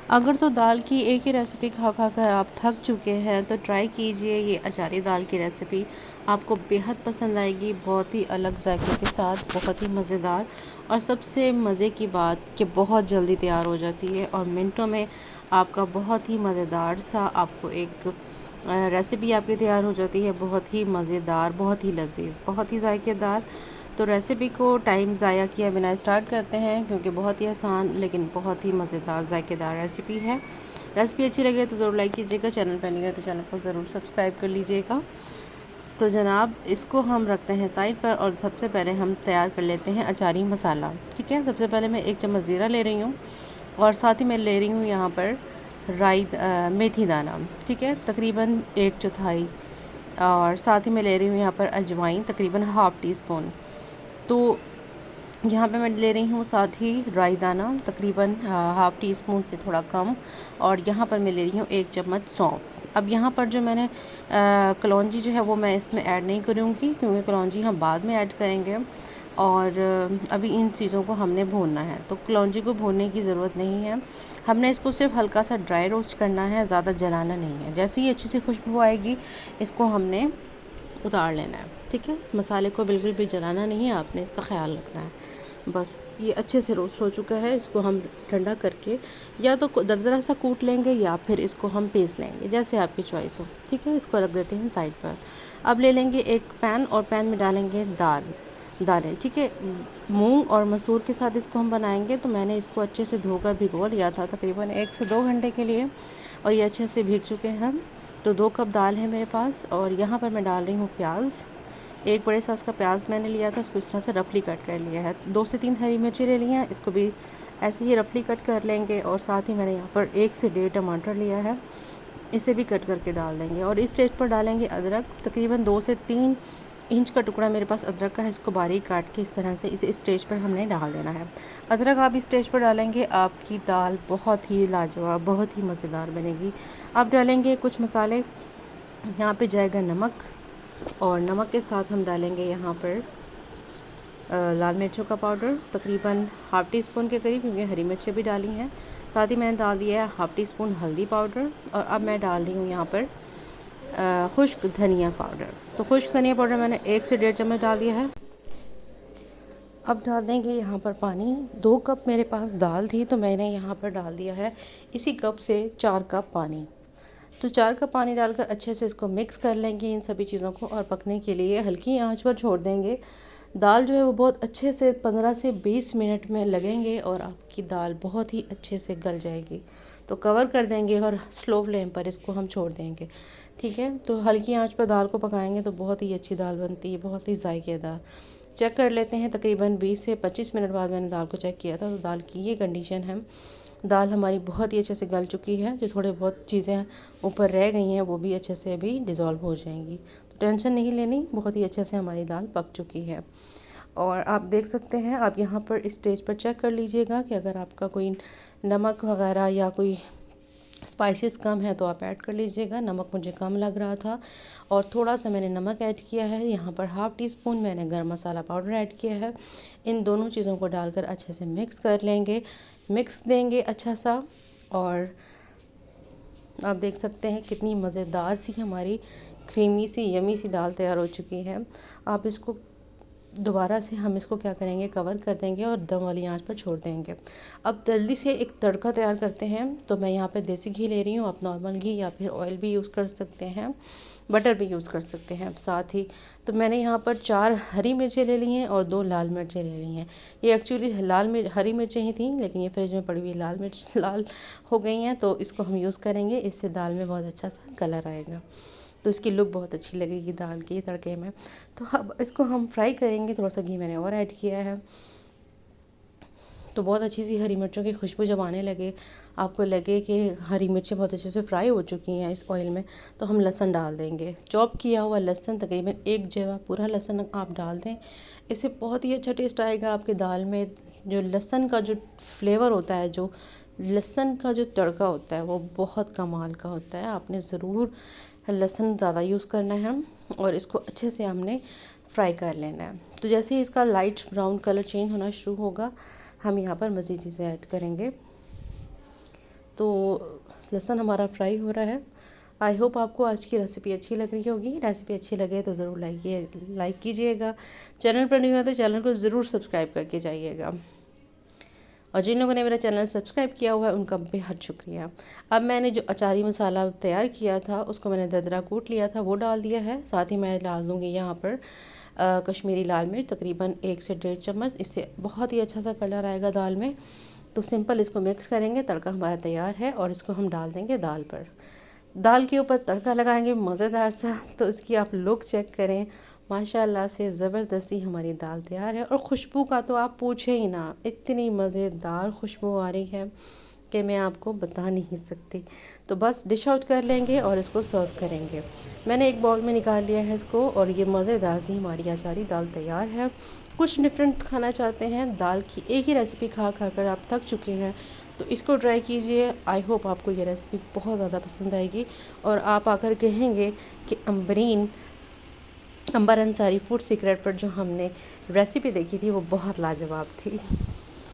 अगर तो दाल की एक ही रेसिपी खा खा कर आप थक चुके हैं तो ट्राई कीजिए ये अचारी दाल की रेसिपी। आपको बेहद पसंद आएगी, बहुत ही अलग जायके के साथ, बहुत ही मज़ेदार। और सबसे मज़े की बात कि बहुत जल्दी तैयार हो जाती है और मिनटों में आपका बहुत ही मज़ेदार सा आपको एक रेसिपी आपकी तैयार हो जाती है। बहुत ही मज़ेदार, बहुत ही लजीज, बहुत ही जायकेदार। तो रेसिपी को टाइम ज़ाया किए बिना स्टार्ट करते हैं, क्योंकि बहुत ही आसान लेकिन बहुत ही मज़ेदार जायकेदार रेसिपी है। रेसिपी अच्छी लगे तो ज़रूर लाइक कीजिएगा, चैनल पर नहीं है तो चैनल को ज़रूर सब्सक्राइब कर लीजिएगा। तो जनाब इसको हम रखते हैं साइड पर और सबसे पहले हम तैयार कर लेते हैं अचारी मसाला। ठीक है, सबसे पहले मैं 1 चम्मच ज़ीरा ले रही हूँ और साथ ही मैं ले रही हूँ यहाँ पर मेथी दाना। ठीक है, तकरीबन 1/4। और साथ ही मैं ले रही हूँ यहाँ पर अजवाइन, तकरीबन हाफ़ टी स्पून। तो यहाँ पे मैं ले रही हूँ साथ ही राई दाना, तकरीबन हाफ़ टी स्पून से थोड़ा कम। और यहाँ पर मैं ले रही हूँ 1 चम्मच सौंफ। अब यहाँ पर जो मैंने कलौंजी जो है वो मैं इसमें ऐड नहीं करूँगी, क्योंकि कलौंजी हम बाद में ऐड करेंगे। और अभी इन चीज़ों को हमने भूनना है, तो कलौंजी को भूनने की ज़रूरत नहीं है। हमने इसको सिर्फ हल्का सा ड्राई रोस्ट करना है, ज़्यादा जलाना नहीं है। जैसे ही अच्छी सी खुशबू आएगी इसको हमने उतार लेना है। ठीक है, मसाले को बिल्कुल भी जलाना नहीं है, आपने इसका ख्याल रखना है। बस ये अच्छे से रोस्ट हो चुका है, इसको हम ठंडा करके या तो दरदरा सा कूट लेंगे या फिर इसको हम पीस लेंगे, जैसे आपकी चॉइस हो। ठीक है, इसको रख देते हैं साइड पर। अब ले लेंगे एक पैन और पैन में डालेंगे दालें। ठीक है, मूंग और मसूर के साथ इसको हम बनाएंगे। तो मैंने इसको अच्छे से धोकर भिगो लिया था तकरीबन 1 से 2 घंटे के लिए, और ये अच्छे से भीग चुके हैं। तो 2 कप दाल है मेरे पास और यहाँ पर मैं डाल रही हूँ प्याज। एक बड़े साइज़ का प्याज मैंने लिया था, इसको इस तरह से रफली कट कर लिया है। 2 से 3 हरी मिर्ची ले ली हैं, इसको भी ऐसे ही रफली कट कर लेंगे। और साथ ही मैंने यहाँ पर 1 से 1.5 टमाटर लिया है, इसे भी कट करके डाल देंगे। और इस स्टेज पर डालेंगे अदरक, तकरीबन 2 से 3 इंच का टुकड़ा मेरे पास अदरक का है, इसको बारीक काट के इस तरह से इसे इस स्टेज पर हमने डाल देना है। अदरक आप इस स्टेज पर डालेंगे, आपकी दाल बहुत ही लाजवाब, बहुत ही मज़ेदार बनेगी। आप डालेंगे कुछ मसाले, यहाँ पे जाएगा नमक, और नमक के साथ हम डालेंगे यहाँ पर लाल मिर्चों का पाउडर, तकरीबन हाफ़ टी स्पून के करीब, क्योंकि हरी मिर्चें भी डाली हैं। साथ ही मैंने डाल दिया है हाफ़ टी स्पून हल्दी पाउडर। और अब मैं डाल रही हूँ यहाँ पर खुश्क धनिया पाउडर। तो खुश्क धनिया पाउडर मैंने 1 से 1.5 चम्मच डाल दिया है। अब डाल देंगे यहाँ पर पानी। 2 कप मेरे पास दाल थी, तो मैंने यहाँ पर डाल दिया है इसी कप से 4 कप पानी। तो 4 कप पानी डालकर अच्छे से इसको मिक्स कर लेंगे इन सभी चीज़ों को, और पकने के लिए हल्की आंच पर छोड़ देंगे। दाल जो है वो बहुत अच्छे से 15 से 20 मिनट में लगेंगे और आपकी दाल बहुत ही अच्छे से गल जाएगी। तो कवर कर देंगे और स्लो फ्लेम पर इसको हम छोड़ देंगे। ठीक है, तो हल्की आंच पर दाल को पकाएंगे तो बहुत ही अच्छी दाल बनती है, बहुत ही जायकेदार। चेक कर लेते हैं, तकरीबन 20 से 25 मिनट बाद मैंने दाल को चेक किया था, तो दाल की ये कंडीशन है। दाल हमारी बहुत ही अच्छे से गल चुकी है, जो थोड़े बहुत चीज़ें ऊपर रह गई हैं वो भी अच्छे से अभी डिज़ोल्व हो जाएंगी। तो टेंशन नहीं लेनी, बहुत ही अच्छे से हमारी दाल पक चुकी है। और आप देख सकते हैं, आप यहाँ पर इस स्टेज पर चेक कर लीजिएगा कि अगर आपका कोई नमक वगैरह या कोई स्पाइसेस कम है तो आप ऐड कर लीजिएगा। नमक मुझे कम लग रहा था और थोड़ा सा मैंने नमक ऐड किया है। यहाँ पर हाफ़ टी स्पून मैंने गरम मसाला पाउडर ऐड किया है। इन दोनों चीज़ों को डालकर अच्छे से मिक्स कर लेंगे, मिक्स देंगे अच्छा सा। और आप देख सकते हैं कितनी मज़ेदार सी हमारी क्रीमी सी यमी सी दाल तैयार हो चुकी है। आप इसको दोबारा से हम इसको क्या करेंगे, कवर कर देंगे और दम वाली आंच पर छोड़ देंगे। अब जल्दी से एक तड़का तैयार करते हैं। तो मैं यहाँ पे देसी घी ले रही हूँ, आप नॉर्मल घी या फिर ऑयल भी यूज़ कर सकते हैं, बटर भी यूज़ कर सकते हैं साथ ही। तो मैंने यहाँ पर 4 हरी मिर्चें ले ली हैं और 2 लाल मिर्चें ले ली हैं। ये एक्चुअली हरी मिर्चें ही थी, लेकिन ये फ्रिज में पड़ी हुई लाल मिर्च लाल हो गई हैं, तो इसको हम यूज़ करेंगे। इससे दाल में बहुत अच्छा सा कलर आएगा, तो इसकी लुक बहुत अच्छी लगेगी दाल की तड़के में। तो अब इसको हम फ्राई करेंगे, थोड़ा सा घी मैंने और ऐड किया है। तो बहुत अच्छी सी हरी मिर्चों की खुशबू जब आने लगे, आपको लगे कि हरी मिर्चें बहुत अच्छे से फ्राई हो चुकी हैं इस ऑयल में, तो हम लहसुन डाल देंगे। चॉप किया हुआ लहसुन, तकरीबन 1 जवा पूरा लहसुन आप डाल दें। इससे बहुत ही अच्छा टेस्ट आएगा आपकी दाल में। जो लहसुन का जो फ्लेवर होता है, जो लहसुन का जो तड़का होता है, वो बहुत कमाल का होता है। आपने ज़रूर लहसुन ज़्यादा यूज़ करना है और इसको अच्छे से हमने फ्राई कर लेना है। तो जैसे ही इसका लाइट ब्राउन कलर चेंज होना शुरू होगा, हम यहाँ पर मज़ीद चीज़ें ऐड करेंगे। तो लहसुन हमारा फ्राई हो रहा है। आई होप आपको आज की रेसिपी अच्छी लग रही होगी। रेसिपी अच्छी लगे तो ज़रूर लाइक कीजिएगा। चैनल पर नहीं हो तो चैनल को ज़रूर सब्सक्राइब करके जाइएगा, और जिन लोगों ने मेरा चैनल सब्सक्राइब किया हुआ है उनका बेहद शुक्रिया। अब मैंने जो अचारी मसाला तैयार किया था उसको मैंने दरदरा कूट लिया था, वो डाल दिया है। साथ ही मैं डाल दूँगी यहाँ पर कश्मीरी लाल मिर्च तकरीबन 1 से 1.5 चम्मच। इससे बहुत ही अच्छा सा कलर आएगा दाल में। तो सिंपल इसको मिक्स करेंगे, तड़का हमारा तैयार है और इसको हम डाल देंगे दाल पर। दाल के ऊपर तड़का लगाएंगे मज़ेदार सा, तो इसकी आप लुक चेक करें। माशाल्लाह से ज़बरदस्ती हमारी दाल तैयार है, और खुशबू का तो आप पूछे ही ना, इतनी मज़ेदार खुशबू आ रही है कि मैं आपको बता नहीं सकती। तो बस डिश आउट कर लेंगे और इसको सर्व करेंगे। मैंने एक बाउल में निकाल लिया है इसको, और ये मज़ेदार सी हमारी अचारी दाल तैयार है। कुछ डिफरेंट खाना चाहते हैं, दाल की एक ही रेसिपी खा खा कर आप थक चुके हैं, तो इसको ट्राई कीजिए। आई होप आपको ये रेसिपी बहुत ज़्यादा पसंद आएगी, और आप आकर कहेंगे कि अंबर अंसारी फूड सीक्रेट पर जो हमने रेसिपी देखी थी वो बहुत लाजवाब थी।